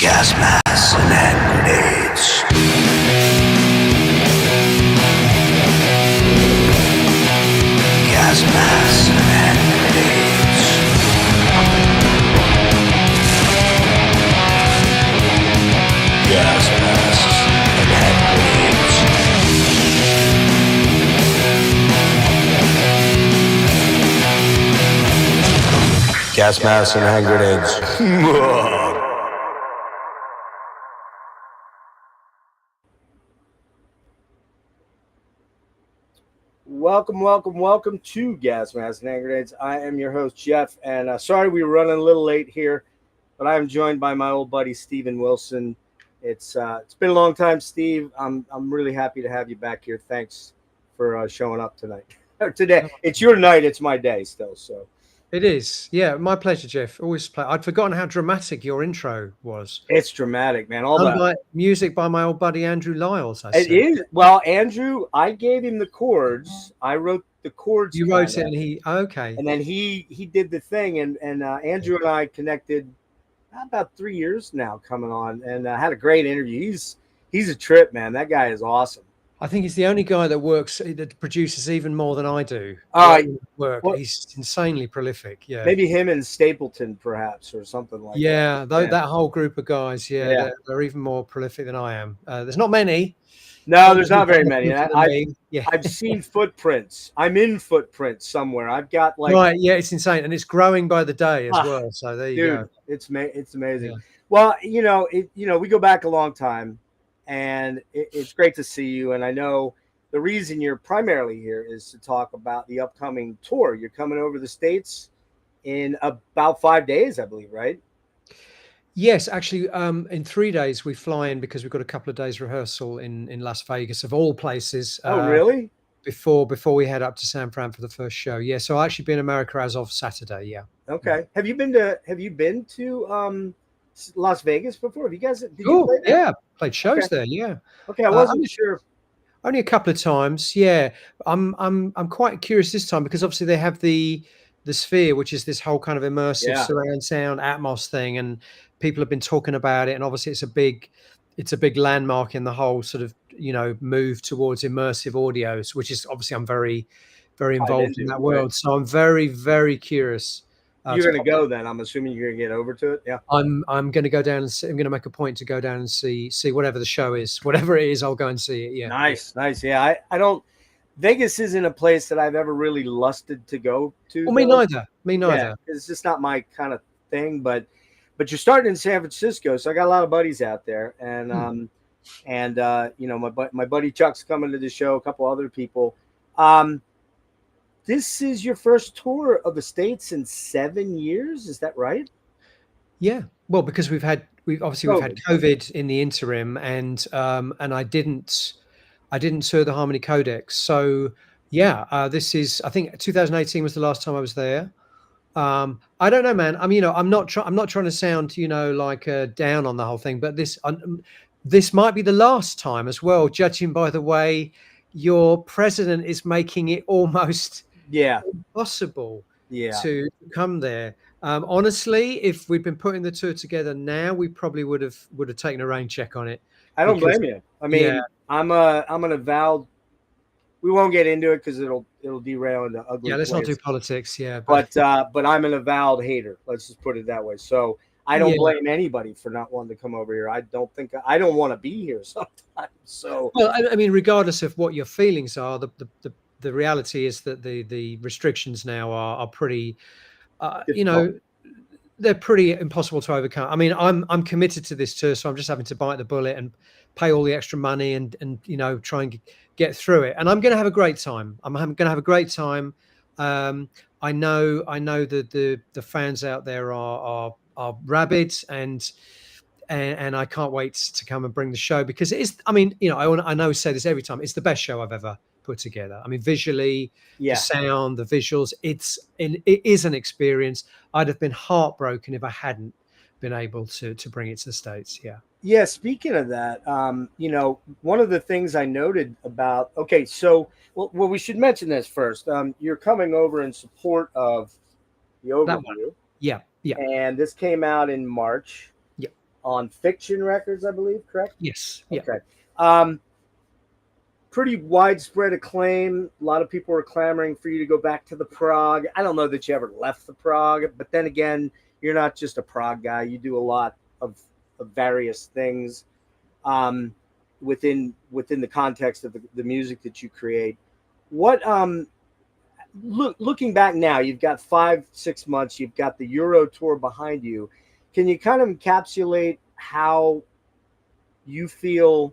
Gas masks and hand grenades. Gas masks and hand grenades. Gas masks and hand grenades. Gas masks and hand grenades. Welcome to Gas Masks and Hand Grenades. I am your host, Jeff, and sorry we were running a little late here, but I am joined by my old buddy, Steven Wilson. It's been a long time, Steve. I'm really happy to have you back here. Thanks for showing up tonight. Or today. It's your night. It's my day still, so. It is. Yeah, my pleasure, Jeff. Always play. I'd forgotten how dramatic your intro was. It's dramatic, man. All that music by my old buddy Andrew Lyles. It is. Well, Andrew, I gave him the chords. I wrote the chords. You wrote it, and and then he did the thing, and Andrew and I connected about 3 years now, coming on, and had a great interview. He's a trip, man. That guy is awesome. I think he's the only guy that produces even more than I do. Well, he's insanely prolific. Yeah, maybe him and Stapleton, perhaps, or something like that. Yeah, that whole group of guys. Yeah, they're even more prolific than I am. There's not many. No, there's not very many. I've seen footprints. I'm in footprints somewhere. I've got right. Yeah, it's insane, and it's growing by the day as well. So there you go. It's amazing. Yeah. Well, we go back a long time. And it's great to see you. And I know the reason you're primarily here is to talk about the upcoming tour. You're coming over the States in about 5 days, I believe, right? Yes, actually, in 3 days we fly in because we've got a couple of days rehearsal in Las Vegas, of all places. Oh, really? Before we head up to San Fran for the first show. Yeah, so I'll actually be in America as of Saturday. Yeah. Okay. Yeah. Have you been to Las Vegas before? Have you guys? Played shows there. Yeah. Okay, I wasn't sure. Only a couple of times. Yeah, I'm quite curious this time because obviously they have the Sphere, which is this whole kind of immersive surround sound Atmos thing, and people have been talking about it. And obviously it's a big landmark in the whole sort of move towards immersive audios, which is obviously I'm very, very involved in that world. So I'm very, very curious. You're going to go then. I'm assuming you're going to get over to it. Yeah. I'm going to go down and I'm going to make a point to go down and see whatever the show is, whatever it is. I'll go and see it. Yeah. Nice. Yeah. I don't. Vegas isn't a place that I've ever really lusted to go to. Well, me neither. Yeah, it's just not my kind of thing. But you're starting in San Francisco, so I got a lot of buddies out there, and my buddy Chuck's coming to the show. A couple other people. This is your first tour of the States in 7 years, is that right? Yeah. Well, because we've had COVID in the interim, and I didn't tour the Harmony Codex. So yeah, this is, I think 2018 was the last time I was there. I don't know, man. I mean, I'm not trying to sound like down on the whole thing, but this might be the last time as well, judging by the way your president is making it almost impossible to come there. Honestly, if we'd been putting the tour together now, we probably would have taken a rain check on it. I don't blame you. I mean, I'm an avowed. We won't get into it because it'll derail into ugly. Yeah, let's not do politics. Yeah, but I'm an avowed hater. Let's just put it that way. So I don't blame anybody for not wanting to come over here. I don't want to be here sometimes. So well, I mean, regardless of what your feelings are, the reality is that the restrictions now are pretty, they're pretty impossible to overcome. I mean, I'm committed to this tour, so I'm just having to bite the bullet and pay all the extra money and try and get through it. And I'm going to have a great time. I'm going to have a great time. I know that the fans out there are rabid, and I can't wait to come and bring the show because it is. I mean, I know I say this every time. It's the best show I've ever put together. I mean, visually, the sound, the visuals, it is an experience. I'd have been heartbroken if I hadn't been able to bring it to the States. Yeah. Speaking of that, one of the things I noted about, we should mention this first. You're coming over in support of the overview. Yeah. And this came out in March. Yeah. on Fiction Records, I believe, correct? Yes. Yeah. Okay. Um, Pretty widespread acclaim. A lot of people were clamoring for you to go back to the prog. I don't know that you ever left the prog, but then again, you're not just a prog guy. You do a lot of various things within the context of the music that you create. What looking back now, you've got 5-6 months. You've got the Euro tour behind you. Can you kind of encapsulate how you feel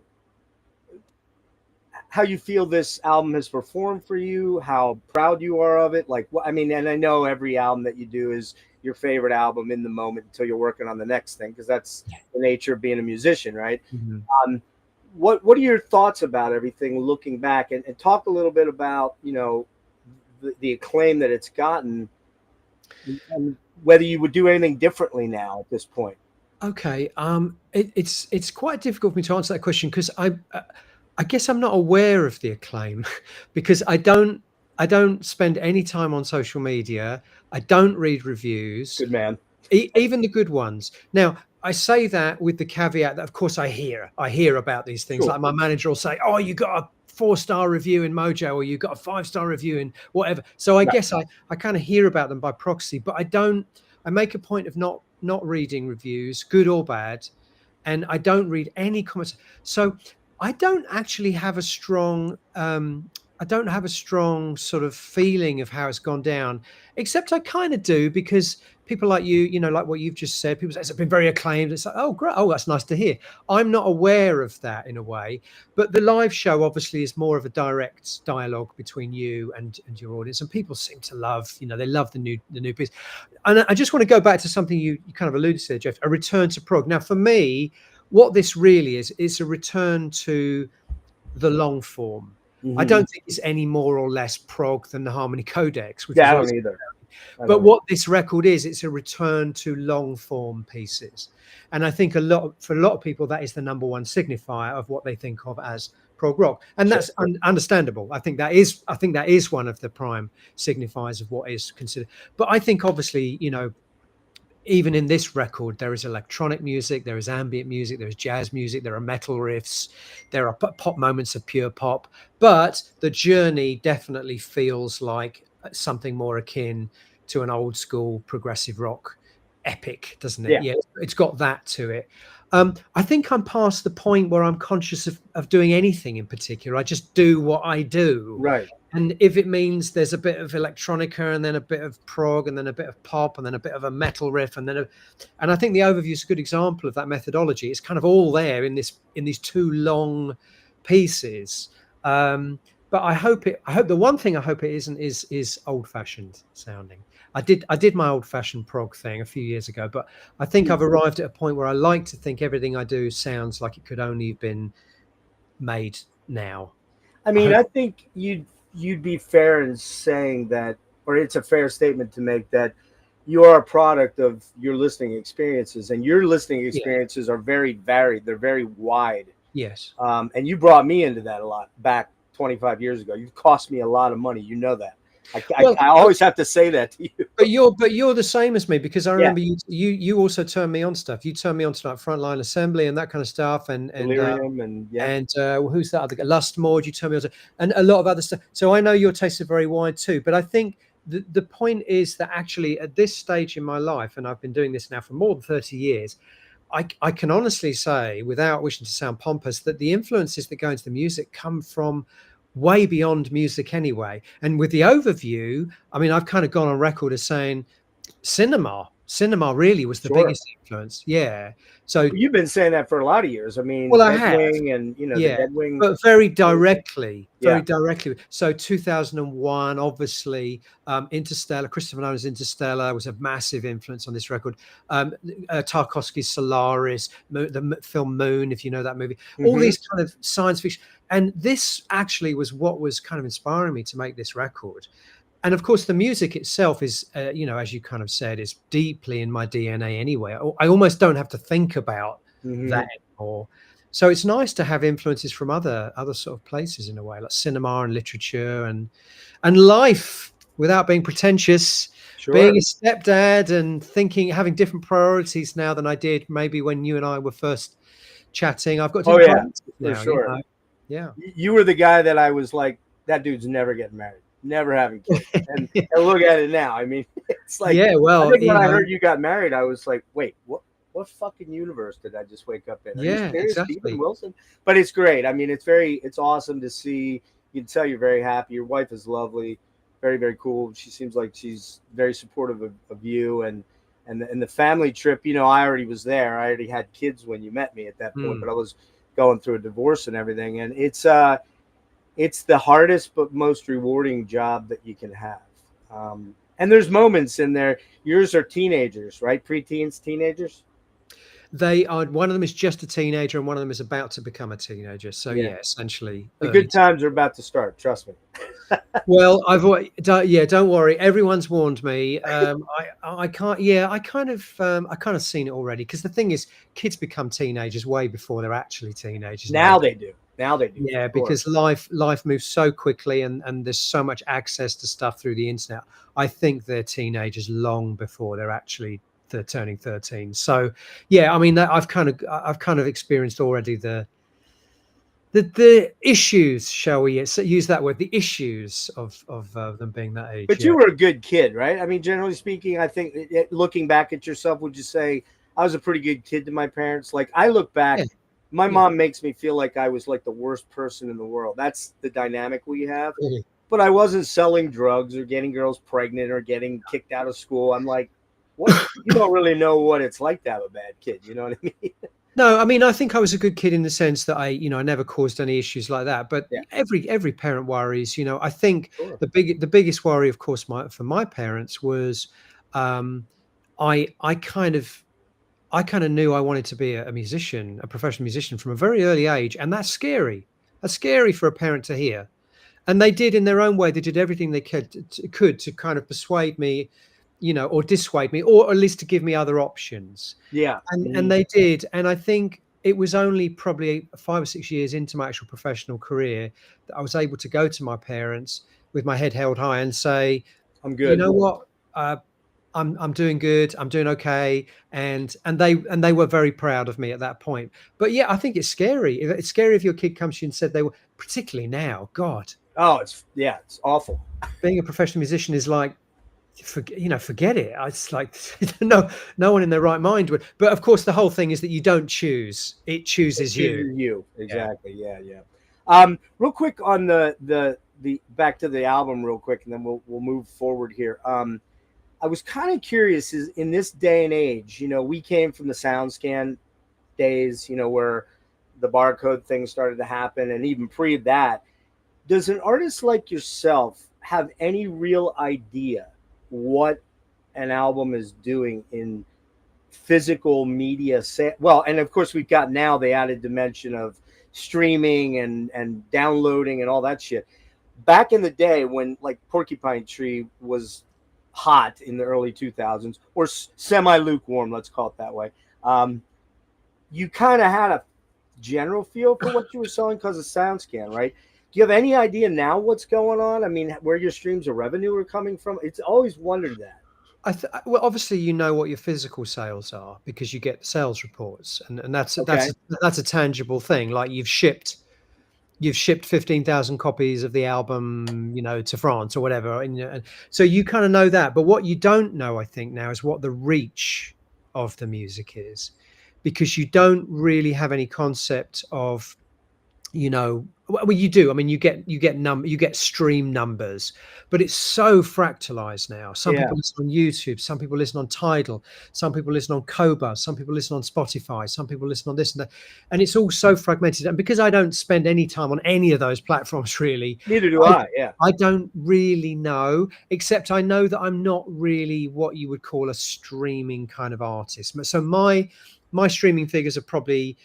this album has performed for you, how proud you are of it? Like, I mean, and I know every album that you do is your favorite album in the moment until you're working on the next thing, because that's the nature of being a musician, right? Mm-hmm. What are your thoughts about everything looking back, and talk a little bit about, you know, the acclaim that it's gotten, and whether you would do anything differently now at this point? Okay. It's quite difficult for me to answer that question because I guess I'm not aware of the acclaim because I don't spend any time on social media. I don't read reviews, Good man. even the good ones. Now, I say that with the caveat that, of course, I hear about these things. Sure. Like my manager will say, "Oh, you got a 4-star review in Mojo, or you got a 5-star review in whatever." So I guess I kind of hear about them by proxy, but I don't. I make a point of not reading reviews, good or bad, and I don't read any comments. So I don't actually have a strong sort of feeling of how it's gone down, except I kind of do because people like you know, like what you've just said, people say it's been very acclaimed. It's like, oh, great. Oh, that's nice to hear. I'm not aware of that in a way, but the live show obviously is more of a direct dialogue between you and your audience, and people seem to love, you know, they love the new piece. And I just want to go back to something you kind of alluded to, Jeff, a return to prog. Now, for me, what this really is a return to the long form. Mm-hmm. I don't think it's any more or less prog than the Harmony Codex, which Yeah, is I what don't either. but what this record is, it's a return to long form pieces. And I think for a lot of people, that is the number one signifier of what they think of as prog rock. And that's understandable. I think that is one of the prime signifiers of what is considered. But I think obviously, you know, even in this record, there is electronic music, there is ambient music, there is jazz music, there are metal riffs, there are pop moments of pure pop. But the journey definitely feels like something more akin to an old school progressive rock epic, doesn't it? Yeah, it's got that to it. I think I'm past the point where I'm conscious of doing anything in particular. I just do what I do. Right. And if it means there's a bit of electronica and then a bit of prog and then a bit of pop and then a bit of a metal riff and I think the overview is a good example of that methodology. It's kind of all there in these two long pieces. But I hope the one thing I hope it isn't is old-fashioned sounding. I did my old-fashioned prog thing a few years ago, but I think I've arrived at a point where I like to think everything I do sounds like it could only have been made now. I mean, I think you'd be fair in saying that, or it's a fair statement to make, that you are a product of your listening experiences, and your listening experiences are very varied. They're very wide. Yes. And you brought me into that a lot back 25 years ago. You've cost me a lot of money. You know that. I always have to say that to you. But you're the same as me, because I remember you also turned me on stuff. You turned me on to like Frontline Assembly and that kind of stuff, and Delirium and who's that other guy? Lustmord. You turned me on to, and a lot of other stuff. So I know your tastes are very wide too. But I think the point is that actually at this stage in my life, and I've been doing this now for more than 30 years, I can honestly say, without wishing to sound pompous, that the influences that go into the music come from way beyond music anyway. And with the overview, I mean, I've kind of gone on record as saying cinema really was the biggest influence. Yeah. So you've been saying that for a lot of years. I mean, well, I have. And the Deadwing, but very directly. So 2001, obviously, Interstellar, Christopher Nolan's Interstellar was a massive influence on this record. Tarkovsky's Solaris, the film Moon, if you know that movie, all these kind of science fiction. And this actually was what was kind of inspiring me to make this record. And of course, the music itself is, as you kind of said, is deeply in my DNA anyway. I almost don't have to think about that anymore. So it's nice to have influences from other sort of places in a way, like cinema and literature and life, without being pretentious. Sure. being a stepdad and having different priorities now than I did maybe when you and I were first chatting. I've got Oh different yeah, priorities for now, sure. Yeah. You were the guy that I was like, that dude's never getting married, never having kids. And look at it now. I mean, it's like, Yeah, I well, think when I heard you got married, I was like, wait, what fucking universe did I just wake up in? Are you yeah, serious, Stephen exactly. Wilson? But it's great. I mean, it's awesome to see. You can tell you're very happy. Your wife is lovely, very, very cool. She seems like she's very supportive of you and the family trip. You know, I already was there. I already had kids when you met me at that point, Mm. but I was going through a divorce and everything. And it's the hardest but most rewarding job that you can have. And there's moments in there. Yours are teenagers, right? Preteens, teenagers. They are, one of them is just a teenager and one of them is about to become a teenager. So Yeah, yeah, essentially the early. good times are about to start. Trust me. Well, yeah, don't worry. Everyone's warned me. I can't. Yeah, I kind of seen it already. Because the thing is, kids become teenagers way before they're actually teenagers Now nowadays. they do. Now they do Yeah, for sure. because life moves so quickly, and there's so much access to stuff through the internet. I think they're teenagers long before they're turning 13. So yeah, I mean, I've kind of experienced already the issues, shall we use that word, the issues of them being that age. But you Yeah. were a good kid, right? I mean, generally speaking, I think looking back at yourself, would you say I was a pretty good kid to my parents? Like I look Yeah. back, my Yeah. mom makes me feel like I was like the worst person in the world. That's the dynamic we have. Really. But I wasn't selling drugs or getting girls pregnant or getting kicked out of school. I'm like, what? You don't really know what it's like to have a bad kid. You know what I mean? No, I mean, I think I was a good kid in the sense that I never caused any issues like that. But Yeah, every parent worries. I think sure. the biggest worry, of course, for my parents was, um, I I kind of I kind of knew I wanted to be a musician, a professional musician from a very early age, and that's scary. That's scary for a parent to hear. And they did in their own way. They did everything they could to kind of persuade me, or dissuade me, or at least to give me other options. Yeah. And they did. And I think it was only probably 5 or 6 years into my actual professional career that I was able to go to my parents with my head held high and say, I'm you good. know what, I'm doing good. I'm doing okay. And they were very proud of me at that point. But yeah, I think it's scary. It's scary if your kid comes to you and said they were, particularly now, God, Oh, it's awful. being a professional musician is like, forget it. It's like no one in their right mind would. But of course, the whole thing is that you don't choose; it It chooses you. chooses you. Yeah. Exactly. Yeah, yeah. Real quick on the back to the album real quick, and then we'll move forward here. I was kind of curious is in this day and age, we came from the SoundScan days, where the barcode thing started to happen, and even pre that, does an artist like yourself have any real idea what an album is doing in physical media well, and of course we've got now the added dimension of streaming and downloading and all that shit. Back in the day when like Porcupine Tree was hot in the early 2000s or semi lukewarm, let's call it that way, you kind of had a general feel for what you were selling because of SoundScan, right? Do you have any idea now what's going on? I mean, where your streams of revenue are coming from? It's always wondered that. Well, obviously, you know what your physical sales are because you get sales reports, and Okay. that's a tangible thing. Like you've shipped 15,000 copies of the album, to France or whatever, and so you kind of know that. But what you don't know, I think, now is what the reach of the music is, because you don't really have any concept of, well, you do. I mean, you get stream numbers, but it's so fractalized now. Some Yeah. people listen on YouTube, some people listen on Tidal, some people listen on Koba, some people listen on Spotify, some people listen on this and that, and it's all so fragmented. And because I don't spend any time on any of those platforms, really, Neither do I I. Yeah. I don't really know, except I know that I'm not really what you would call a streaming kind of artist. So my streaming figures are probably,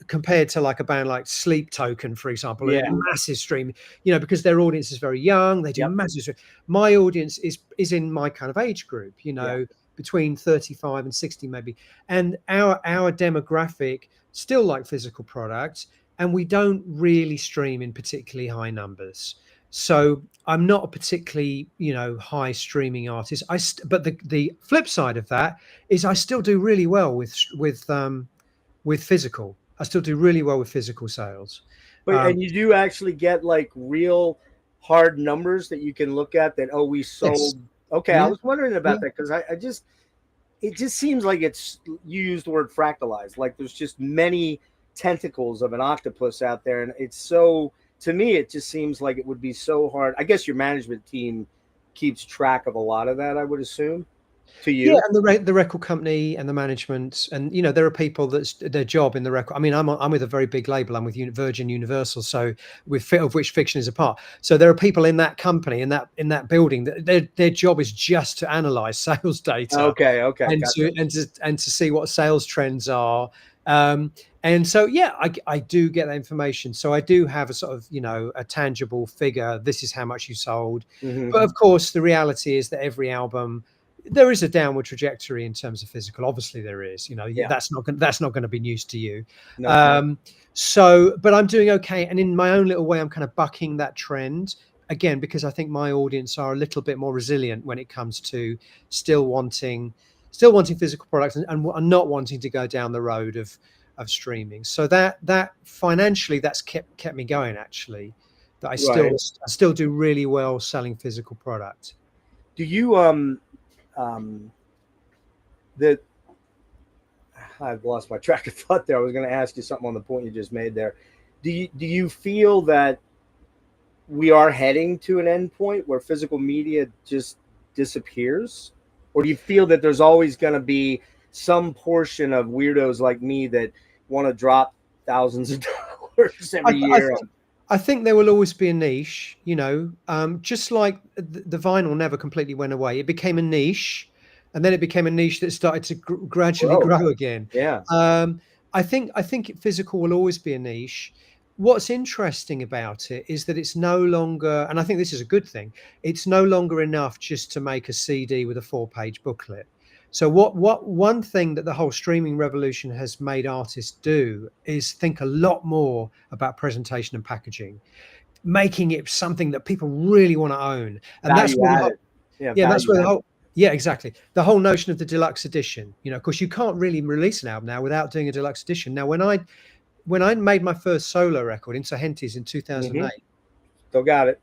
compared to like a band like Sleep Token, for example, a Yeah. massive stream, because their audience is very young, they do Yep. massive stream. My audience is in my kind of age group, Yeah. between 35 and 60 maybe. And our demographic still like physical products, and we don't really stream in particularly high numbers. So I'm not a particularly, high streaming artist. But the flip side of that is I still do really well with physical. I still do really well with physical sales. But Um, and you do actually get like real hard numbers that you can look at that, oh, we yes. sold. Okay, I Yeah. was wondering Yeah. about that because I just it just seems like it's you use the word fractalized, like there's just many tentacles of an octopus out there, and it's so to me it just seems like it would be so hard. I guess your management team keeps track of a lot of that, I would assume, to Yeah, you. and the record company and the management, and there are people that's their job in the record. I mean, I'm with a very big label. I'm with Virgin Universal, so of which Fiction is a part. So there are people in that company in that building that their job is just to analyze sales data Okay, okay, and gotcha. to see what sales trends are. And so yeah, I do get that information. So I do have a sort of a tangible figure. This is how much you sold. Hmm. But of course, the reality is that every album there is a downward trajectory in terms of physical. Obviously, there is. Yeah, That's not going to be news to you. no. So, but I'm doing okay, and in my own little way, I'm kind of bucking that trend again because I think my audience are a little bit more resilient when it comes to still wanting physical products and not wanting to go down the road of streaming. So that financially, that's kept me going actually. That I Right. still do really well selling physical product. Do you um the I've lost my track of thought there. I was going to ask you something on the point you just made there. Do you feel that we are heading to an end point where physical media just disappears, or do you feel that there's always going to be some portion of weirdos like me that want to drop thousands of dollars I, every I year? think I think there will always be a niche, just like the vinyl never completely went away. It became a niche, and then it became a niche that started to gradually Bro, grow again. yeah, I think physical will always be a niche. What's interesting about it is that it's no longer, and I think this is a good thing. It's no longer enough just to make a CD with a 4-page booklet. So what one thing that the whole streaming revolution has made artists do is think a lot more about presentation and packaging, making it something that people really want to own. And that's value where the whole added. Yeah, yeah, that's value where the added. whole yeah, exactly. The whole notion of the deluxe edition, of course you can't really release an album now without doing a deluxe edition. Now when I made my first solo record, Into Henties in Mm-hmm. 2008, Still got it.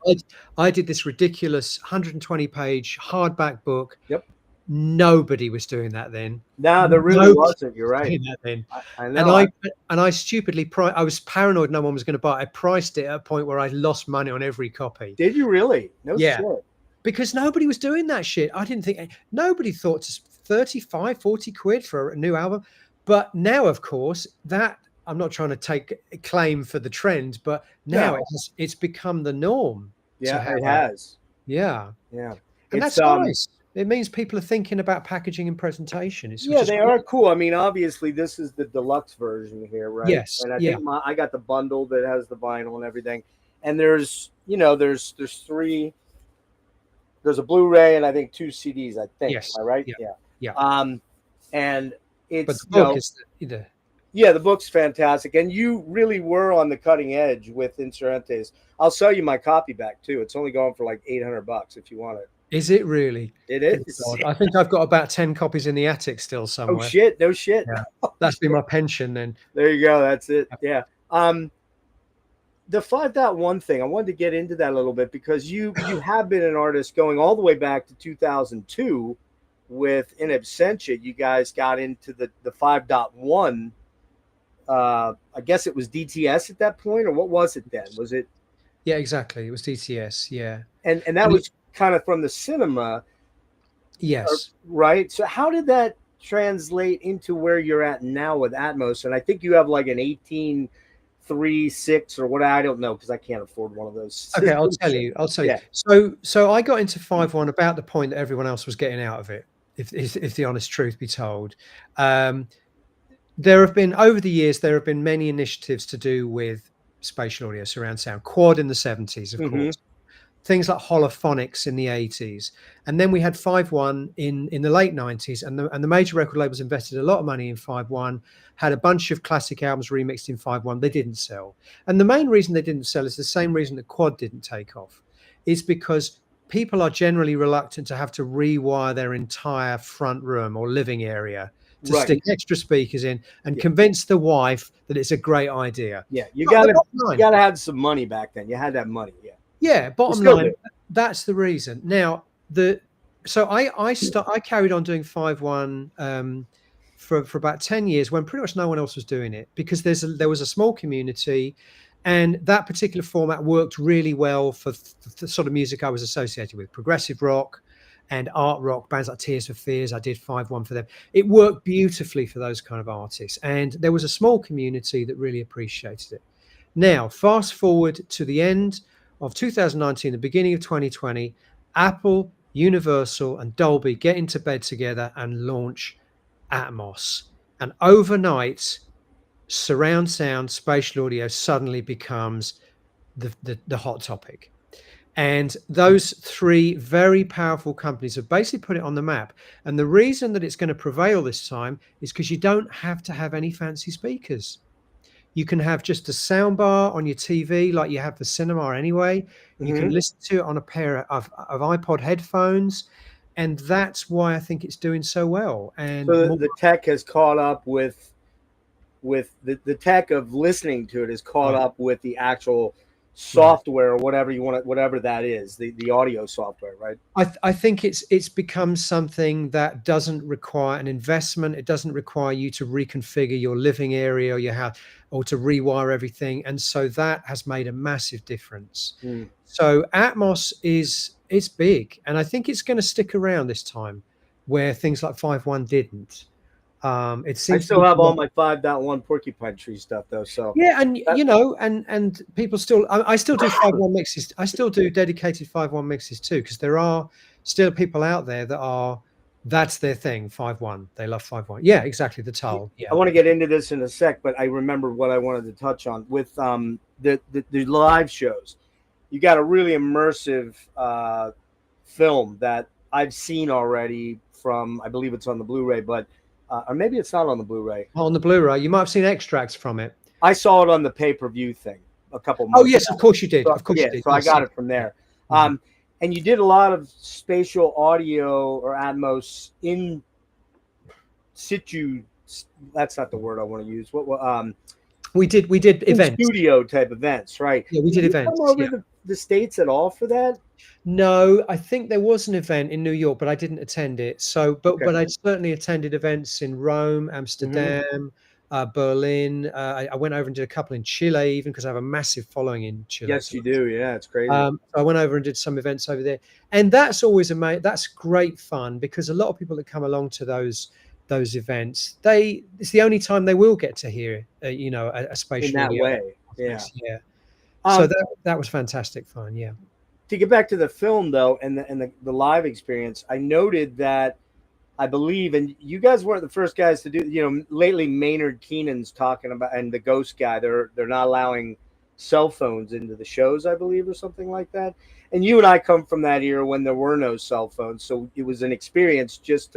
I did this ridiculous 120-page hardback book. Yep. Nobody was doing that then. Nah, there really Nobody wasn't. You're was right. doing that then. I And know. I stupidly I was paranoid no one was going to buy it. I priced it at a point where I lost money on every copy. Did you really? No Yeah, shit. because nobody was doing that shit. I didn't think nobody thought to 35, 40 quid for a new album. But now, of course, that I'm not trying to take claim for the trend, but now No. it's become the norm to Yeah, have it has. yeah. Yeah. And It's that's nice. It means people are thinking about packaging and presentation. Which yeah, is they great. are cool. I mean, obviously this is the deluxe version here, right? Yes, And I yeah, think I got the bundle that has the vinyl and everything. And there's three, there's a Blu-ray and I think two CDs, I think. yes, Am I right? yeah, Yeah. yeah. And But it's the book is the yeah, the book's fantastic. And you really were on the cutting edge with Insurgentes. I'll sell you my copy back too. It's only going for like $800 if you want it. is it really? It Good is. God. I think I've got about 10 copies in the attic still Oh somewhere. shit, no shit. Yeah. That's been my pension then. There you go. That's it. Yeah. The 5.1 thing, I wanted to get into that a little bit because you have been an artist going all the way back to 2002 with In Absentia. You guys got into the 5.1. I guess it was DTS at that point, or what was it then? Was it? Yeah, exactly. It was DTS. Yeah. And that And was kind of from the cinema, yes. right? So how did that translate into where you're at now with Atmos? And I think you have like an 18.3.6 or what, I don't know because I can't afford one of those. Okay, I'll tell you. Yeah. So I got into 5.1 about the point that everyone else was getting out of it, if the honest truth be told. There have been over the years many initiatives to do with spatial audio, surround sound, quad in the 70s, of course. Things like holophonics in the 80s, and then we had 5.1 in the late 90s, and the major record labels invested a lot of money in 5.1, had a bunch of classic albums remixed in 5.1. They didn't sell, and the main reason they didn't sell is the same reason that quad didn't take off. is because people are generally reluctant to have to rewire their entire front room or living area to Right. stick extra speakers in and Yeah. convince the wife that it's a great idea. Yeah, you But the gotta bottom you line, gotta have some money back then. You had that money, yeah. yeah, You bottom still line, do. that's the reason. Now, I carried on doing 5.1 for about 10 years when pretty much no one else was doing it, because there was a small community, and that particular format worked really well for the sort of music I was associated with, progressive rock and art rock bands like Tears for Fears. I did 5.1 for them. It worked beautifully for those kind of artists, and there was a small community that really appreciated it. Now, fast forward to the end of 2019, the beginning of 2020, Apple, Universal, and Dolby get into bed together and launch Atmos. And overnight, surround sound, spatial audio suddenly becomes the hot topic. And those three very powerful companies have basically put it on the map. And the reason that it's going to prevail this time is because you don't have to have any fancy speakers. You can have just a soundbar on your TV like you have the cinema anyway. You can listen to it on a pair of iPod headphones. And that's why I think it's doing so well. And So the tech has caught up with the tech of listening to it is caught Right. up with the actual software or whatever you want it, whatever that is, the audio software, right? I think it's become something that doesn't require an investment. It doesn't require you to reconfigure your living area or your house or to rewire everything. And so that has made a massive difference. So Atmos is big, and I think it's going to stick around this time, where things like 5.1 didn't. It I seems still have all my 5.1 Porcupine Tree stuff though, so yeah, and and people still, I still do 5.1 mixes. I still do dedicated 5.1 mixes too, because there are still people out there that's their thing. 5.1, they love 5.1. Yeah, exactly, the Tull. Yeah, I want to get into this in a sec, but I remember what I wanted to touch on with the live shows. You got a really immersive film that I've seen already from, I believe it's on the Blu-ray, but or maybe it's not on the Blu-ray. on the Blu-ray, you might have seen extracts from it. I saw it on the pay-per-view thing a couple months. Oh yes, ago. of course you did. So, Of course yeah, you did. so I Yes. got it from there. And you did a lot of spatial audio or Atmos in situ. That's not the word I want to use. We did events. Studio type events, right? Yeah, we did events. Come over Yeah. the States at all for that? No, I think there was an event in New York, but I didn't attend it. So, but Okay. I certainly attended events in Rome, Amsterdam, Berlin. I went over and did a couple in Chile, even because I have a massive following in Chile. Yes, you do. Yeah, it's crazy. So I went over and did some events over there, and that's always amazing. That's great fun, because a lot of people that come along to those events, it's the only time they will get to hear a spatial in that audio. way. Yeah. Yeah. So that was fantastic fun. Yeah. To get back to the film though, and the live experience, I noted that I believe, and you guys weren't the first guys to do. Lately Maynard Keenan's talking about, and the Ghost guy, they're not allowing cell phones into the shows, I believe, or something like that. And you and I come from that era when there were no cell phones, so it was an experience just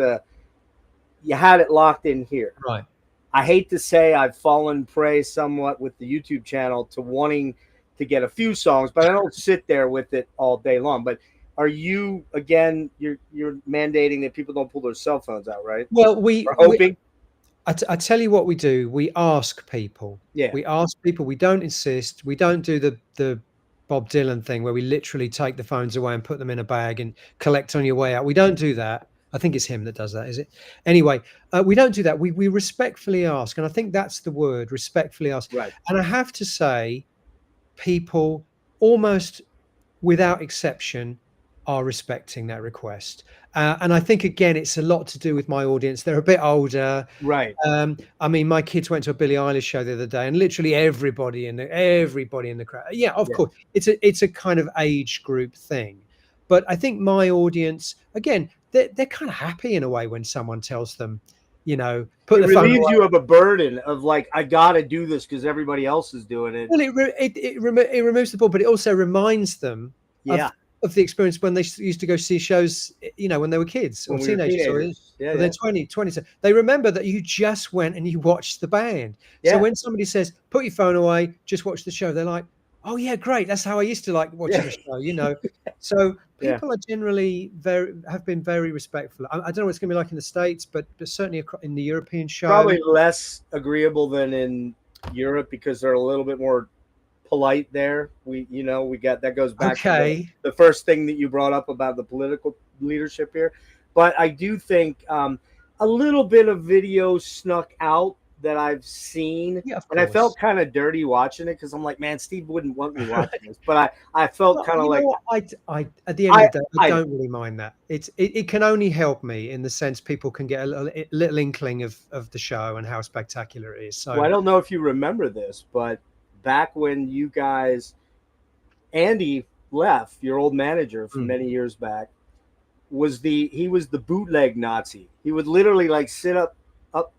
you had it locked in here. Right. I hate to say I've fallen prey somewhat with the YouTube channel to wanting to get a few songs, but I don't sit there with it all day long. But are you, again, you're mandating that people don't pull their cell phones out, right? Well, Or hoping? I tell you what we do. We ask people. Yeah. We ask people. We don't insist. We don't do the Bob Dylan thing where we literally take the phones away and put them in a bag and collect on your way out. We don't do that. I think it's him that does that, is it? Anyway, we don't do that. We respectfully ask. And I think that's the word, respectfully ask. Right. And I have to say, people almost without exception are respecting that request. And I think, again, it's a lot to do with my audience. They're a bit older. Right. I mean, my kids went to a Billie Eilish show the other day, and literally everybody in the crowd. Yeah, of course. It's a kind of age group thing. But I think my audience, again, they're kind of happy in a way when someone tells them, put it the phone relieves away. you of a burden of like, I got to do this because everybody else is doing it. Well, it removes the ball, but it also reminds them of the experience when they used to go see shows, when they were kids or teenagers. Or they're 20. So they remember that you just went and you watched the band. Yeah. So when somebody says, put your phone away, just watch the show, they're like, oh yeah, great. That's how I used to like watching Yeah. the show, you know. So Yeah. people are generally have been very respectful. I don't know what it's going to be like in the States, but certainly in the European show. Probably less agreeable than in Europe because they're a little bit more polite there. We got that goes back to Okay. the first thing that you brought up about the political leadership here. But I do think a little bit of video snuck out that I've seen, Yeah, of and I felt course. kind of dirty watching it because I'm like, man, Steve wouldn't want me watching this, but I felt Well, kind of you know like what? I at the end I of the day, I I don't really mind that. It can only help me in the sense people can get a little inkling of the show and how spectacular it is. well, I So don't know if you remember this, but back when you guys Andy left, your old manager from mm, many years back, he was the bootleg Nazi. He would literally like sit up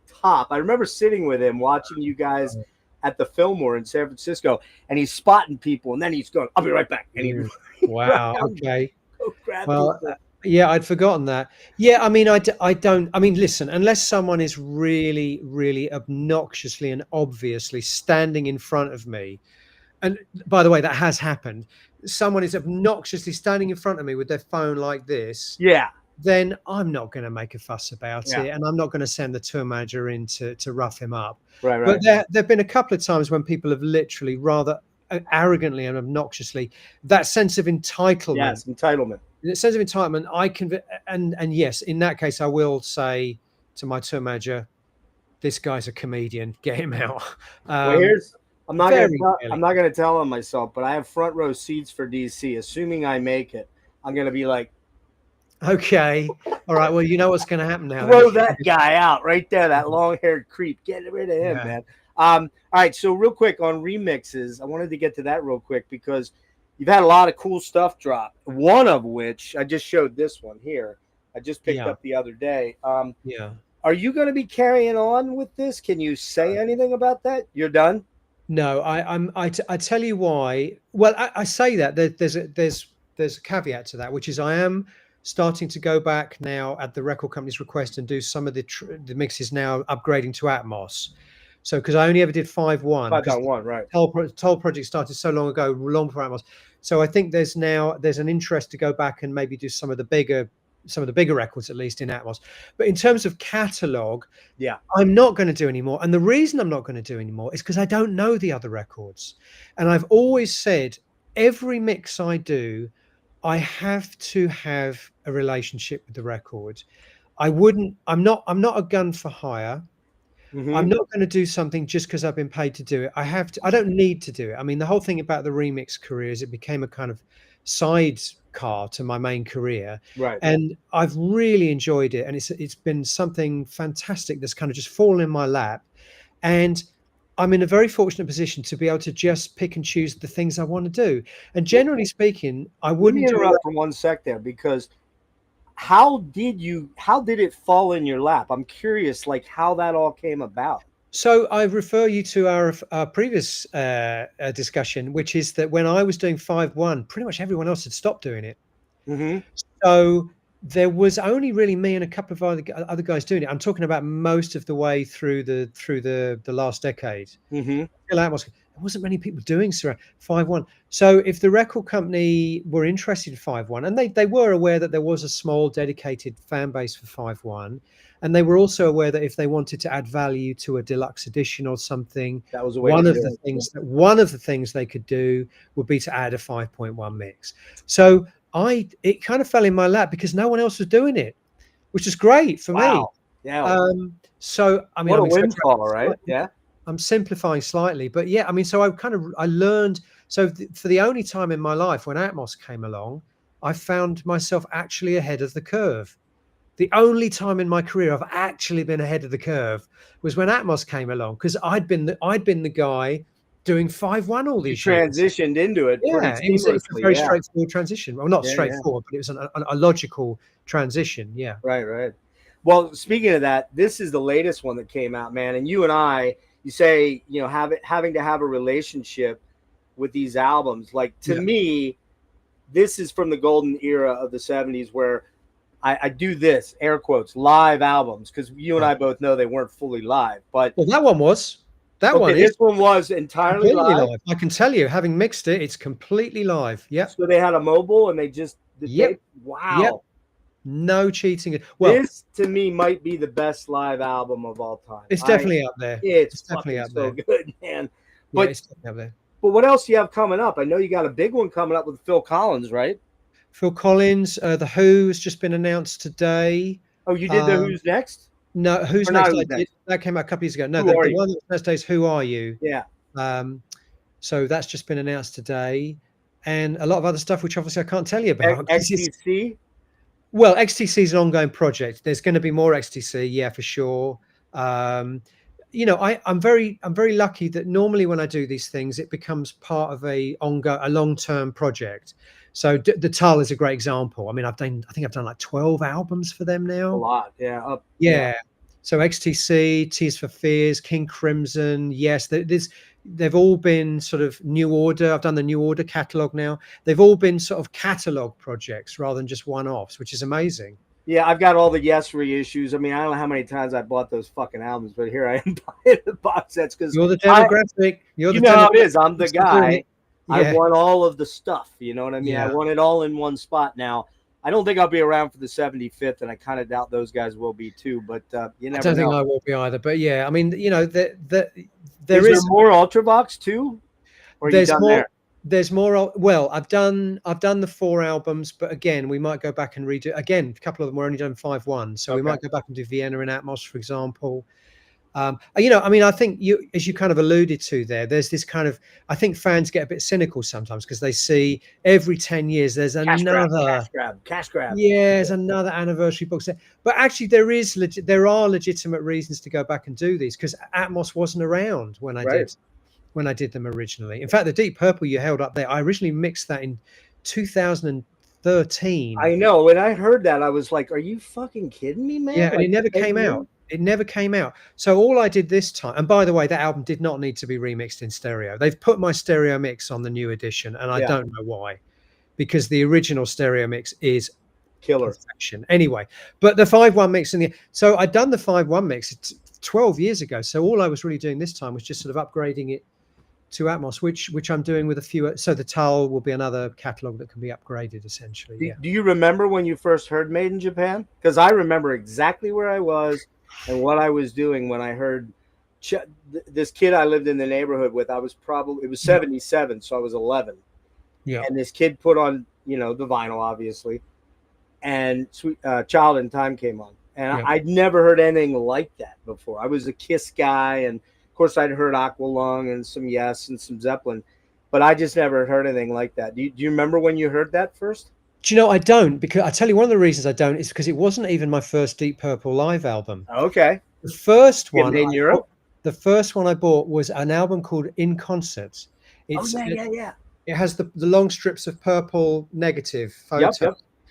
top. I remember sitting with him watching you guys at the Fillmore in San Francisco, and he's spotting people, and then he's going, "I'll be right back," and he'd mm. run Wow. out and Okay. go grab Well, people. yeah, I'd forgotten that. Yeah, I mean, I don't. I mean, listen, unless someone is really, really obnoxiously and obviously standing in front of me, and by the way, that has happened. Someone is obnoxiously standing in front of me with their phone like this, Yeah, then I'm not going to make a fuss about yeah, it, and I'm not going to send the tour manager in to rough him up. right, But right. there've been a couple of times when people have literally rather arrogantly and obnoxiously that sense of entitlement, Yes, entitlement. the sense of entitlement. I can and yes, in that case, I will say to my tour manager, "This guy's a comedian. Get him out." Well, Um, very I'm rarely. not gonna tell on myself, but I have front row seats for DC. Assuming I make it, I'm gonna be like, Okay, all right. Well, you know what's going to happen now. Then throw if you that guy out right there, that long haired creep. Get rid of him, yeah, man. All right, so real quick on remixes, I wanted to get to that real quick because you've had a lot of cool stuff drop. One of which I just showed this one here. I just picked yeah, up the other day. yeah. Are you going to be carrying on with this? Can you say anything about that? You're done. No, I tell you why. Well, I say that there's a caveat to that, which is I am starting to go back now at the record company's request and do some of the mixes now, upgrading to Atmos. So because I only ever did 5.1 Five because on the one, right? Toll project started so long ago, long before Atmos. So I think there's an interest to go back and maybe do some of the bigger records at least in Atmos. But in terms of catalog, Yeah. I'm not going to do anymore. And the reason I'm not going to do anymore is because I don't know the other records. And I've always said every mix I do, I have to have a relationship with the record. I'm not a gun for hire. Mm-hmm. I'm not going to do something just because I've been paid to do it. I don't need to do it. I mean, the whole thing about the remix career is it became a kind of sidecar to my main career. Right. And I've really enjoyed it. And it's been something fantastic that's kind of just fallen in my lap. And I'm in a very fortunate position to be able to just pick and choose the things I want to do. And generally speaking, I Let me wouldn't do interrupt for one sec there because how did it fall in your lap? I'm curious, like how that all came about. So I refer you to our previous discussion, which is that when I was doing 5.1, pretty much everyone else had stopped doing it. Mm-hmm. So there was only really me and a couple of other guys doing it. I'm talking about most of the way through the last decade. Mm-hmm. There wasn't many people doing 5.1. So if the record company were interested in 5.1, and they were aware that there was a small dedicated fan base for 5.1, and they were also aware that if they wanted to add value to a deluxe edition or something, That was a way to do one of the things they could do would be to add a 5.1 mix. So it kind of fell in my lap because no one else was doing it, which is great for me. Wow. Yeah. So I mean, What a I'm exaggerating windfall, right? slightly. Yeah. I'm simplifying slightly, but yeah, I mean, so I learned. So for the only time in my life when Atmos came along, I found myself actually ahead of the curve. The only time in my career I've actually been ahead of the curve was when Atmos came along because I'd been the guy doing 5.1 all You these years. transitioned into it pretty Yeah, it's a seamlessly. very Yeah. straightforward transition. Well, not Yeah. Yeah. straightforward, but it was a logical transition. Yeah. Right. Right. Well, speaking of that, this is the latest one that came out, man. And you and I, you say, having to have a relationship with these albums. Like to Yeah. me, this is from the golden era of the 70s where I do this, air quotes, live albums, because you and I Right. both know they weren't fully live. But Well, that one was. That Okay, one this is one was entirely completely live. live. I can tell you, having mixed it, it's completely live. Yep. So they had a mobile and they just the Yep. tape. Wow. Yep. No cheating. Well, This to me might be the best live album of all time. it's definitely up there. It's definitely fucking up so there. good, man. Yeah, But it's definitely up there. but what else do you have coming up? I know you got a big one coming up with Phil Collins, right? Phil Collins, The Who has just been announced today. Oh, you did the Who's Next? No, Who's Or not Next? I Who's did. Next? That came out a couple years ago. No, Who Are the You? one that's next day is Who Are You? Yeah. Um, so that's just been announced today, and a lot of other stuff, which obviously I can't tell you about. XTC. Well, XTC is an ongoing project. There's going to be more XTC, yeah, for sure. You know, I'm very lucky that normally when I do these things, it becomes part of a long-term project. So the Tull is a great example. I mean, I think I've done like 12 albums for them A now. lot, yeah. Yeah. So XTC, Tears for Fears, King Crimson, yes, they've all been sort of New Order. I've done the New Order catalog now. They've all been sort of catalog projects rather than just one-offs, which is amazing. Yeah, I've got all the Yes reissues. I mean, I don't know how many times I bought those fucking albums, but here I am buying the box sets because You're the demographic. you know how it is. I'm the guy. Yeah. I want all of the stuff. You know what I mean? Yeah. I want it all in one spot now. I don't think I'll be around for the 75th, and I kind of doubt those guys will be too. But you never know. I don't think I will be either. But yeah, I mean, you know, there is more Ultravox too, or there's you done more. there? There's more. Well, I've done the 4 albums, but again, we might go back and redo. Again, a couple of them were only done 5/1, so we might go back and do Vienna and Atmos, for example. You know, I mean, I think you, as you kind of alluded to there, there's this kind of, I think fans get a bit cynical sometimes because they see every 10 years there's Cash another grab. Yeah, there's another anniversary box set. But actually, there are legitimate reasons to go back and do these because Atmos wasn't around when I did them originally. In fact, the Deep Purple you held up there, I originally mixed that in 2013. I know. When I heard that, I was like, "Are you fucking kidding me, man?" Yeah, and like, it never came out. It never came out. So all I did this time, and by the way, that album did not need to be remixed in stereo. They've put my stereo mix on the new edition, and I don't know why, because the original stereo mix is killer perfection. Anyway, but the 5/1 mix so I'd done the 5/1 mix 12 years ago. So all I was really doing this time was just sort of upgrading it to Atmos, which I'm doing with a few. So the Tull will be another catalog that can be upgraded essentially. Do you remember when you first heard Made in Japan? Because I remember exactly where I was and what I was doing when I heard this kid I lived in the neighborhood with. It was 77, so I was 11. Yeah. And this kid put on, you know, the vinyl, obviously, and Child in Time came on. And I'd never heard anything like that before. I was a Kiss guy, and of course I'd heard Aqualung and some Yes and some Zeppelin, but I just never heard anything like that. Do you remember when you heard that first? Do you know, I don't, because I tell you, one of the reasons I don't is because it wasn't even my first Deep Purple live album. Okay. The first one in Europe? The first one I bought was an album called In Concert. It has the long strips of purple negative photos.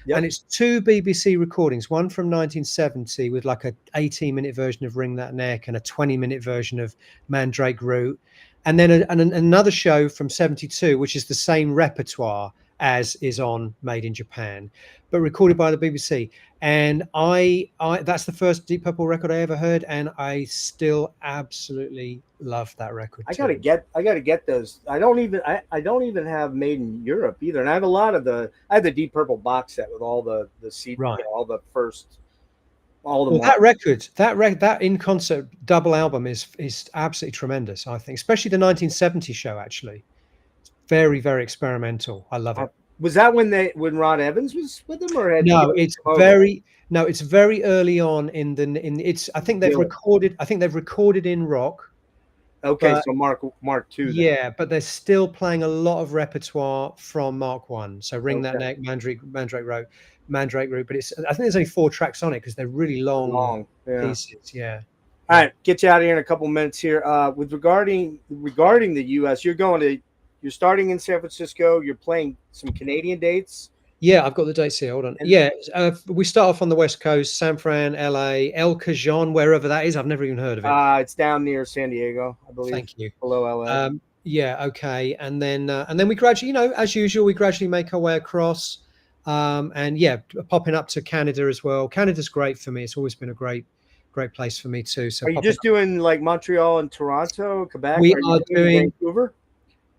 Yep. And it's 2 BBC recordings, one from 1970 with like a 18-minute version of Wring That Neck and a 20-minute version of Mandrake Root. And then another show from 72, which is the same repertoire as is on Made in Japan, but recorded by the BBC. And I that's the first Deep Purple record I ever heard, and I still absolutely love that record. I gotta get those. I don't even have Made in Europe either, and I have I have the Deep Purple box set with all the CD, all the first. That record, that In Concert double album is absolutely tremendous. I think, especially the 1970 show. Actually, very, very experimental. I love it. Was that when Rod Evans was with them, or it's very early on in it's. I think they've recorded in rock. Okay, so Mark II. Then. Yeah, but they're still playing a lot of repertoire from Mark I. So Wring That Neck, Mandrake Root. But I think there's only 4 tracks on it because they're really long pieces. Yeah. All right, get you out of here in a couple minutes here. With regarding the U.S., you're starting in San Francisco. You're playing some Canadian dates. Yeah, I've got the dates here. Hold on. We start off on the West Coast, San Fran, LA, El Cajon, wherever that is. I've never even heard of it. It's down near San Diego, I believe. Thank you. Below LA. Okay. And then we gradually, as usual, we gradually make our way across. And popping up to Canada as well. Canada's great for me. It's always been a great great place for me too. So Are you just doing like Montreal and Toronto, Quebec? We are you are doing Vancouver?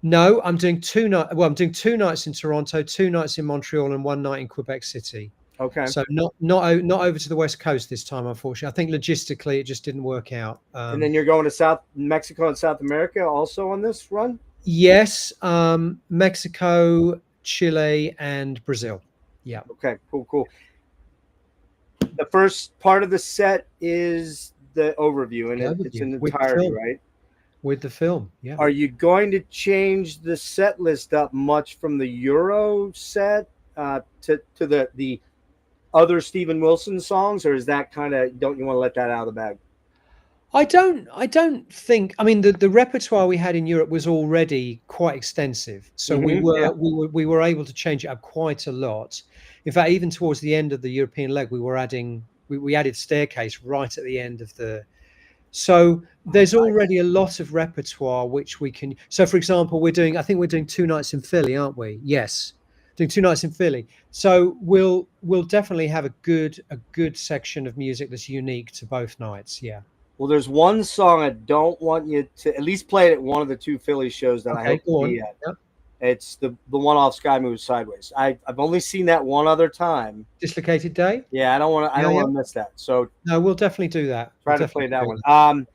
No, I'm doing 2 nights. Well, I'm doing 2 nights in Toronto, 2 nights in Montreal, and 1 night in Quebec City. Okay. So not over to the West Coast this time, unfortunately. I think logistically it just didn't work out. And then you're going to South Mexico and South America also on this run? Yes, Mexico, Chile, and Brazil. Yeah. Okay, cool. The first part of the set is the overview, and it's an entirety, right? With the film, yeah. Are you going to change the set list up much from the Euro set to the other Steven Wilson songs, or is that kind of, don't you want to let that out of the bag? I don't think. I mean, the repertoire we had in Europe was already quite extensive, so we were able to change it up quite a lot. In fact, even towards the end of the European leg, we added Staircase right at the end of the. So there's already a lot of repertoire which we can. So, for example, I think we're doing 2 nights in Philly, aren't we? Yes, doing 2 nights in Philly. So we'll definitely have a good section of music that's unique to both nights. Yeah. Well, there's one song I don't want you to at least play it at one of the 2 Philly shows that I hope to be at. Yep. It's the one off Sky Moves Sideways. I've only seen that one other time. Dislocated Day. Yeah, I don't want to miss that. So no, we'll definitely do that. Try to play that one.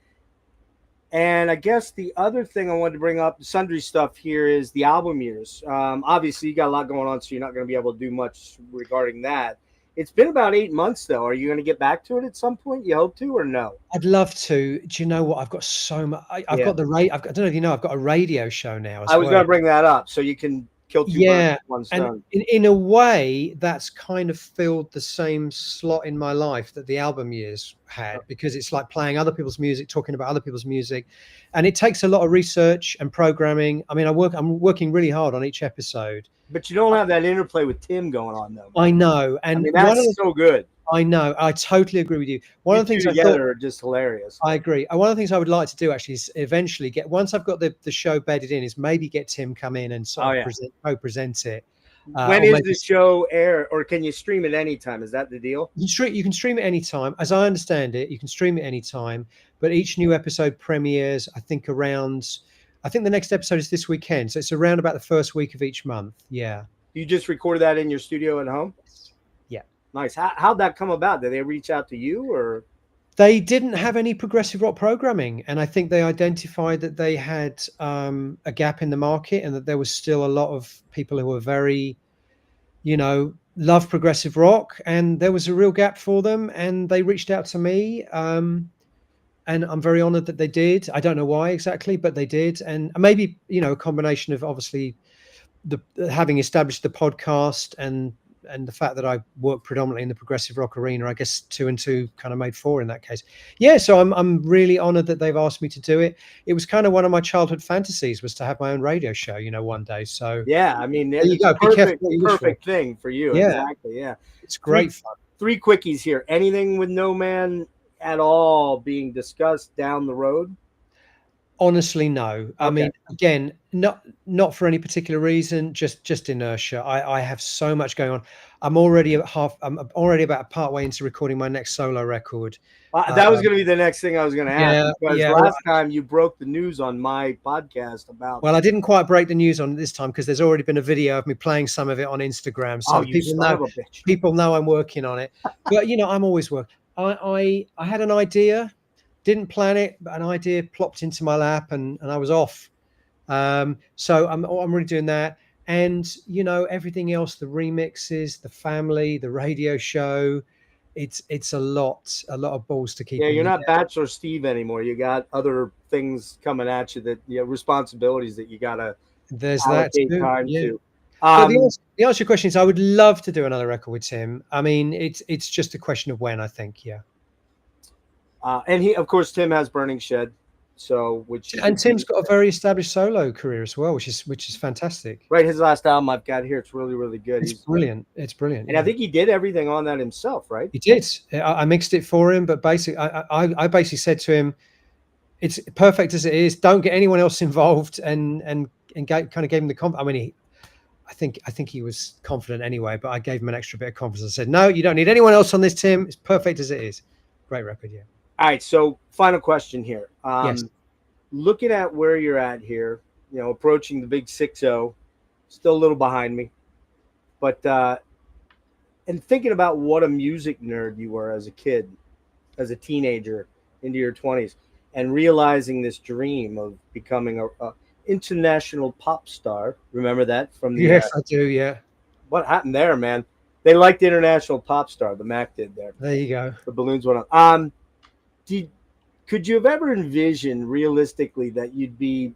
And I guess the other thing I wanted to bring up, sundry stuff here, is the album years. Obviously, you got a lot going on, so you're not going to be able to do much regarding that. It's been about 8 months, though. Are you going to get back to it at some point? You hope to, or no? I'd love to. Do you know what? I've got so much. I've got I don't know if you know. I've got a radio show now. I was going to bring that up, so you can kill 2 birds with 1 stone. And in a way, that's kind of filled the same slot in my life that the album years had, because it's like playing other people's music, talking about other people's music, and it takes a lot of research and programming. I mean, I'm working really hard on each episode. But you don't have that interplay with Tim going on, though. I know, and that's so good. I know. I totally agree with you. One of the things together are just hilarious. I agree. One of the things I would like to do actually is eventually once I've got the show bedded in, is maybe get Tim come in and sort of co-present it. When is the show air, or can you stream it anytime? Is that the deal? You can stream it anytime. As I understand it, you can stream it anytime, but each new episode premieres, I think the next episode is this weekend. So it's around about the first week of each month. Yeah. You just record that in your studio at home? Yeah. Nice. How'd that come about? Did they reach out to you, or? They didn't have any progressive rock programming, and I think they identified that they had a gap in the market, and that there was still a lot of people who were very, love progressive rock, and there was a real gap for them, and they reached out to me, and I'm very honored that they did. I don't know why exactly, but they did, and maybe a combination of obviously having established the podcast and the fact that I work predominantly in the progressive rock arena. I guess 2 and 2 kind of made 4 in that case. Yeah, so I'm really honored that they've asked me to do it. It was kind of one of my childhood fantasies, was to have my own radio show, one day. So yeah, I mean, there you go. Perfect thing for you. Yeah, exactly. Yeah, it's great fun. 3 quickies here. Anything with No Man at all being discussed down the road? Honestly, no. Okay. I mean, again, not for any particular reason, just inertia. I have so much going on. I'm already about part way into recording my next solo record. That was going to be the next thing I was going to ask, because last time you broke the news on my podcast about. Well, I didn't quite break the news on it this time, because there's already been a video of me playing some of it on Instagram, so people know I'm working on it. But I'm always working. I had an idea. Didn't plan it, but an idea plopped into my lap, and I was off. So I'm really doing that, and everything else, the remixes, the family, the radio show. It's a lot of balls to keep. Yeah, you're not Bachelor Steve anymore. You got other things coming at you, that responsibilities that you gotta. There's that too. Time to. The answer to your question is, I would love to do another record with Tim. I mean, it's just a question of when, I think. Yeah. And he, of course, Tim has Burning Shed, and Tim's got a very established solo career as well, which is fantastic. Right, his last album I've got here, it's really, really good. It's brilliant. It's brilliant. And I think he did everything on that himself, right? He did. I mixed it for him, but basically, I basically said to him, "It's perfect as it is. Don't get anyone else involved." And kind of gave him the I mean, I think he was confident anyway, but I gave him an extra bit of confidence. I said, "No, you don't need anyone else on this, Tim. It's perfect as it is." Great record, yeah. All right. So final question here. Yes. Looking at where you're at here, approaching the big 6-0, still a little behind me, but and thinking about what a music nerd you were as a kid, as a teenager into your 20s, and realizing this dream of becoming a international pop star. Remember that from the Yes, I do. Yeah. what happened there, man? They liked international pop star. The Mac did there. There you go. The balloons went up. Did could you have ever envisioned realistically that you'd be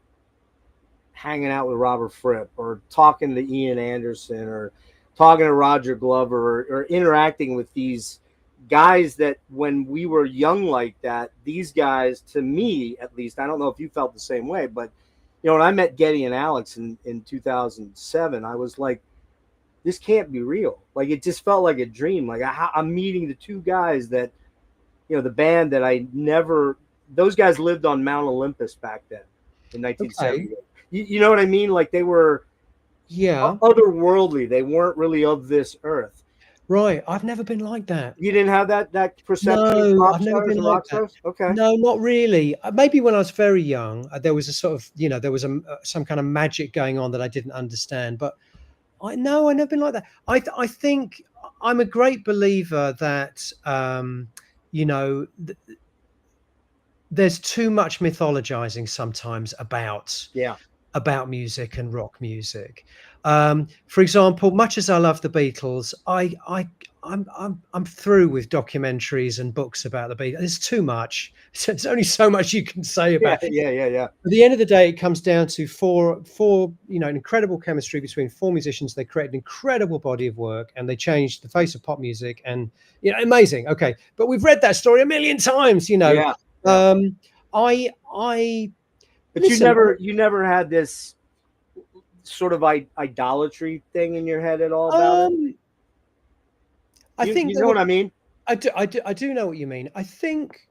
hanging out with Robert Fripp or talking to Ian Anderson or talking to Roger Glover or interacting with these guys that when we were young like that, these guys, to me at least, I don't know if you felt the same way, but when I met Geddy and Alex in 2007, I was like, this can't be real. Like it just felt like a dream. Like I'm meeting the two guys that, the band that I never, those guys lived on Mount Olympus back then in Okay. 1978. You know what I mean? Like they were Yeah. otherworldly. They weren't really of this earth. Right. I've never been like that. You didn't have that perception of No, pop I've never stars been and like rock that. stars? Okay. No, not really. Maybe when I was very young, there was a sort of, there was some kind of magic going on that I didn't understand. But I never been like that. I think I'm a great believer that, you know, th- there's too much mythologizing sometimes Yeah. about music and rock music. For example, much as I love the Beatles, I'm through with documentaries and books about the Beatles. It's too much. There's only so much you can say Yeah. about it. Yeah. At the end of the day, it comes down to four, incredible chemistry between four musicians. They create an incredible body of work, and they changed the face of pop music. And amazing. Okay, but we've read that story a million times. Yeah. Yeah. Um, I But listen. you never had this sort of idolatry thing in your head at all about it. Um, I think You there know were. what I mean? I do know what you mean. I think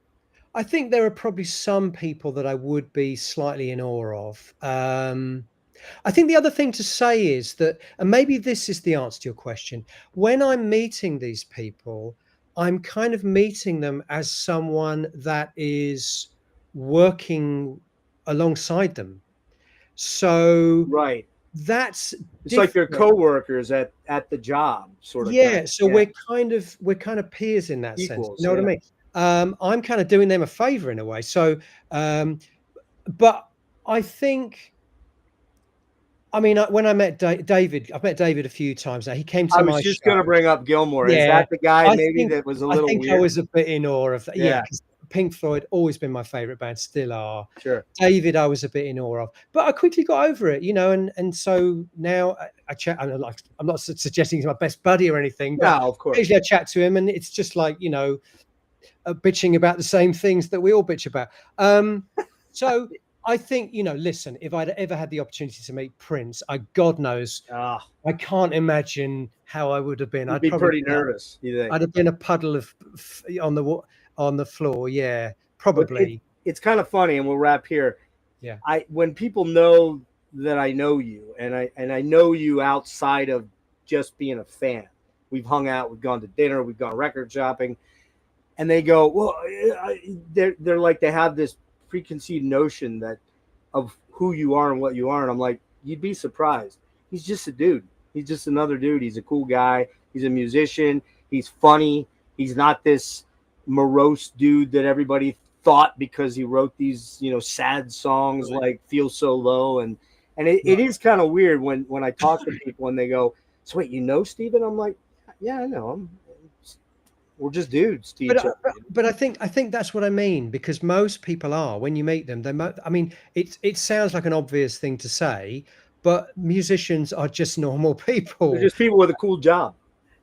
there are probably some people that I would be slightly in awe of. I think the other thing to say is that, and maybe this is the answer to your question, when I'm meeting these people, I'm kind of meeting them as someone that is working alongside them. So Right. that's It's like they're different. coworkers at the job, sort of thing. Yeah, so Yeah. we're kind of peers in that sense. You Equals. know what I Yeah. mean? I'm kind of doing them a favor in a way. So, but I think, I mean, when I met David, I've met David a few times now. He came to I was my just gonna show. bring up Gilmore. Is Yeah, that the guy I maybe think that was a I little think I weird? was a bit in awe of that. Yeah, Yeah. because Pink Floyd always been my favorite band, still are. Sure. David, I was a bit in awe of, but I quickly got over it, and so now I chat. I'm not suggesting he's my best buddy or anything, but No, of course. occasionally I chat to him, and it's just like bitching about the same things that we all bitch about. So I think, listen, if I'd ever had the opportunity to meet Prince, God knows, Ah, I can't imagine how I would have been. you'd be pretty nervous, you think? I'd have been a puddle of on the floor. Yeah, But probably. it's kind of funny, and we'll wrap here. Yeah. When people know that I know you, and I know you outside of just being a fan. We've hung out, we've gone to dinner, we've gone record shopping, and they go, well, they're like they have this preconceived notion that of who you are and what you are, and I'm like, you'd be surprised. He's just a dude. He's just another dude. He's a cool guy. He's a musician. He's funny. He's not this morose dude that everybody thought because he wrote these sad songs like Feel So Low, and it is kind of weird when I talk to people and they go, so wait, Steven? I'm like, yeah, I know him. We're just dudes to each other. But I think that's what I mean, because most people are, when you meet them, I mean, it sounds like an obvious thing to say, but musicians are just normal people. They're just people with a cool job.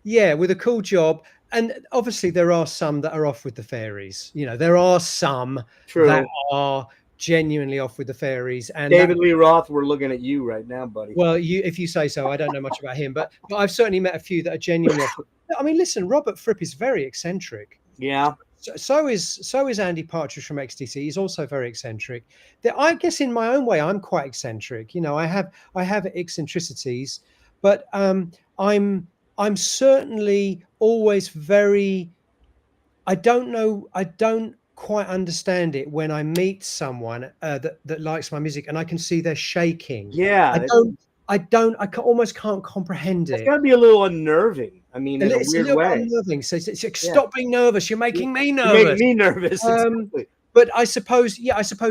Yeah, with a cool job. And obviously there are some that are off with the fairies. There are some that are genuinely off with the fairies. And David Lee Roth, we're looking at you right now, buddy. Well, if you say so. I don't know much about him, but I've certainly met a few that are genuinely off. I mean, listen, Robert Fripp is very eccentric. Yeah. So is Andy Partridge from XTC. He's also very eccentric. I guess in my own way, I'm quite eccentric. I have eccentricities, but I'm certainly always very. I don't quite understand it when I meet someone that likes my music and I can see they're shaking. Yeah, Almost can't comprehend it's it. got to be a little unnerving. I mean, in a It's a weird little bit way. unnerving. So it's like, Yeah, stop being nervous. You're making me you're making nervous. me nervous. Exactly. But I suppose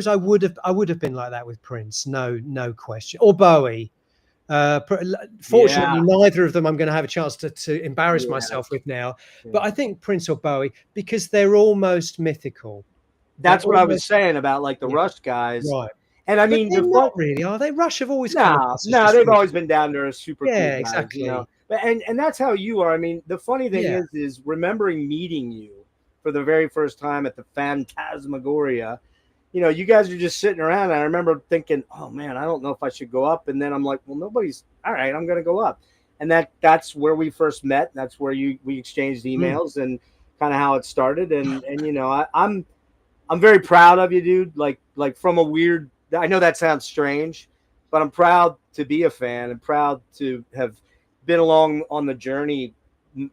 I would have been like that with Prince. No question. Or Bowie. Fortunately, Yeah, neither of them I'm going to have a chance to embarrass yeah, myself with now. yeah. But I think Prince or Bowie, because they're almost mythical. They're That's what I was almost, saying about like the yeah, Rush guys. right. And I But mean, they're the fun. not really, are they? Rush have always come No, across as no, just they've really, always been down there as super cool yeah, guys, you know. exactly. But and that's how you are. I mean, the funny thing Yeah. is remembering meeting you for the very first time at the Phantasmagoria. You know, you guys are just sitting around. And I remember thinking, "Oh man, I don't know if I should go up." And then I'm like, "Well, nobody's all right. I'm going to go up." And that's where we first met. That's where we exchanged Mm. emails and kind of how it started. And you know, I'm very proud of you, dude. Like from a weird. I know that sounds strange, but I'm proud to be a fan and proud to have been along on the journey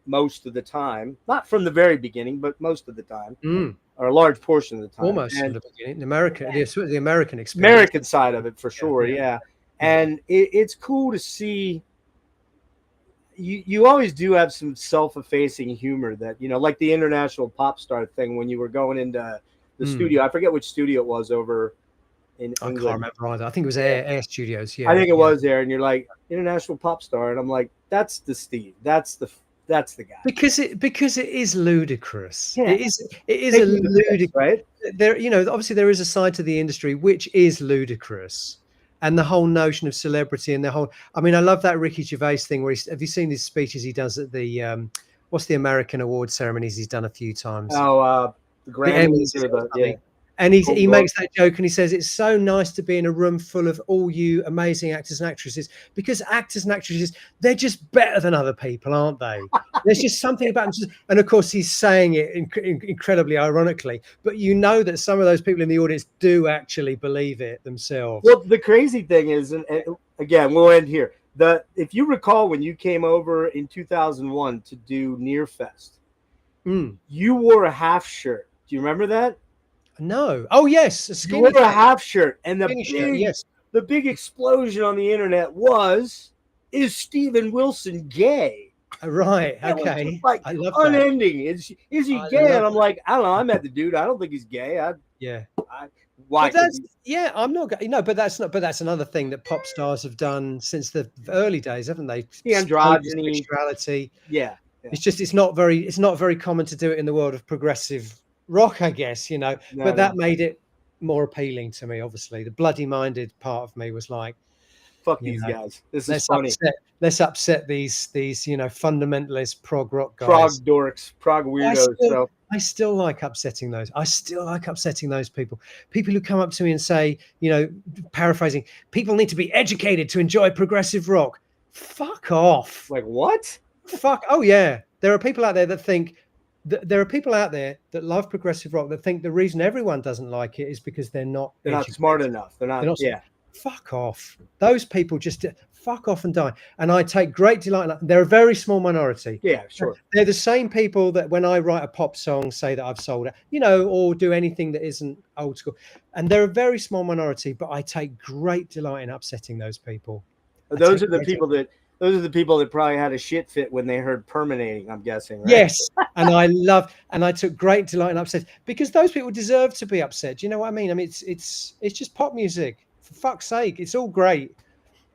most of the time. Not from the very beginning, but most of the time, Mm. or a large portion of the time. Almost from And the beginning. The American experience. American side of it for sure, Yeah. yeah. Yeah. And it's cool to see. You always do have some self-effacing humor that like the international pop star thing when you were going into the Mm. studio. I forget which studio it was over in I can't England. remember either. I think it was Yeah. Air Studios. I Yeah. think it Yeah. was there, and you're like international pop star, and I'm like, that's the Steve, that's the guy. Because it is ludicrous. Yeah, It is a taking the piss, ludicrous. right? There, obviously there is a side to the industry which is ludicrous, and the whole notion of celebrity and the whole. I mean, I love that Ricky Gervais thing where have you seen his speeches he does at the what's the American award ceremonies he's done a few times? Oh, the The Grammys Emmys or or the something. And Golden he Globes. makes that joke and he says it's so nice to be in a room full of all you amazing actors and actresses, because actors and actresses, they're just better than other people, aren't they? There's just something about them. And of course, he's saying it incredibly ironically, but that some of those people in the audience do actually believe it themselves. Well, the crazy thing is, and again, we'll end here. If you recall when you came over in 2001 to do Near Fest, you wore a half shirt. Do you remember that? No. Oh yes, a You skinny wore a shirt. half shirt, and Skinny shirt, yes. the big explosion on the internet is Steven Wilson gay? Right. It was Okay. just like I love that. unending. Is he I gay? love And I'm that. like, I don't know. I met the dude. I don't think he's gay. Yeah. Why? But I'm not. But that's not. But that's another thing that pop stars have done since the early days, haven't they? The androgyny. Sexuality. Yeah. It's not very common to do it in the world of progressive rock, I guess. No, but that made it more appealing to me. Obviously, the bloody-minded part of me was like, fuck these guys. This is funny. Let's upset these fundamentalist prog rock guys, Prog dorks, prog weirdos. I still like upsetting those. I still like upsetting those people. People who come up to me and say, paraphrasing, people need to be educated to enjoy progressive rock. Fuck off. Like what? Fuck. Oh yeah. There are people out there that think there are people out there that love progressive rock that think the reason everyone doesn't like it is because they're not smart enough. They're not yeah. Fuck off. Those people just fuck off and die. And I take great delight in that. They're a very small minority. Yeah, sure. They're the same people that when I write a pop song say that I've sold it, or do anything that isn't old school. And they're a very small minority, but I take great delight in upsetting those people. Those are the people that probably had a shit fit when they heard Permeating, I'm guessing, right? Yes. And I took great delight in upset because those people deserve to be upset. Do you know what I mean? I mean, it's just pop music. For fuck's sake, it's all great.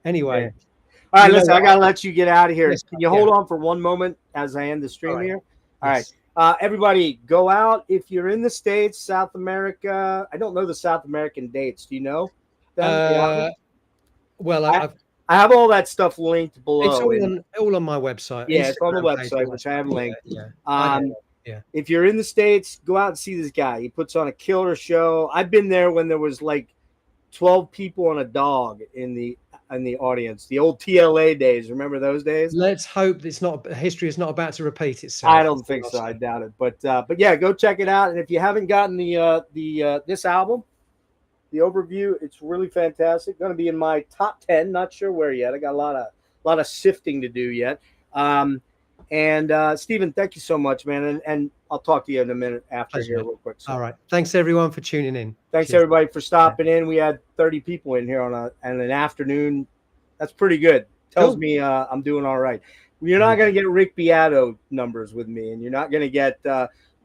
Anyway. Yeah. All right, listen, I got to let you get out of here. Yes, Can you hold on for one moment as I end the stream here? All yes. right. Everybody, go out. If you're in the States, South America, I don't know the South American dates. Do you know them? Well, I have all that stuff linked below. It's all on my website. Yeah, it's on the website, which I have linked. Yeah. If you're in the States, go out and see this guy. He puts on a killer show. I've been there when there was like 12 people and a dog in the audience. The old TLA days. Remember those days? Let's hope history is not about to repeat itself. I don't think so. I doubt it. But yeah, go check it out. And if you haven't gotten the this album, the overview, it's really fantastic. Going to be in my top 10. Not sure where yet. I got a lot of sifting to do yet. And And Stephen, thank you so much, man. And I'll talk to you in a minute after Pleasure, here, mate. real quick. So. All right. Thanks everyone for tuning in. Thanks Cheers. everybody for stopping in. We had 30 people in here on an afternoon. That's pretty good. Tells Cool. me I'm doing all right. You're not going to get Rick Beato numbers with me, and you're not going to get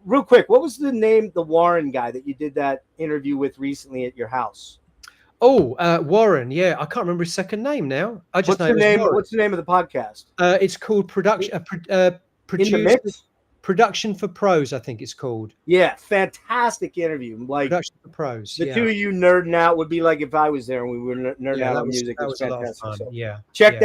real quick. What was the name, the Warren guy that you did that interview with recently at your house? Oh, Warren. Yeah, I can't remember his second name now. I just know it was Warren. What's the name of the podcast? It's called In the Mix? Production for Pros, I think it's called. Yeah, fantastic interview. Like Production for Pros. the two of you nerding out would be like if I was there and we were nerding out on music. That was a lot of fantastic. fun. So Yeah. check yeah. that.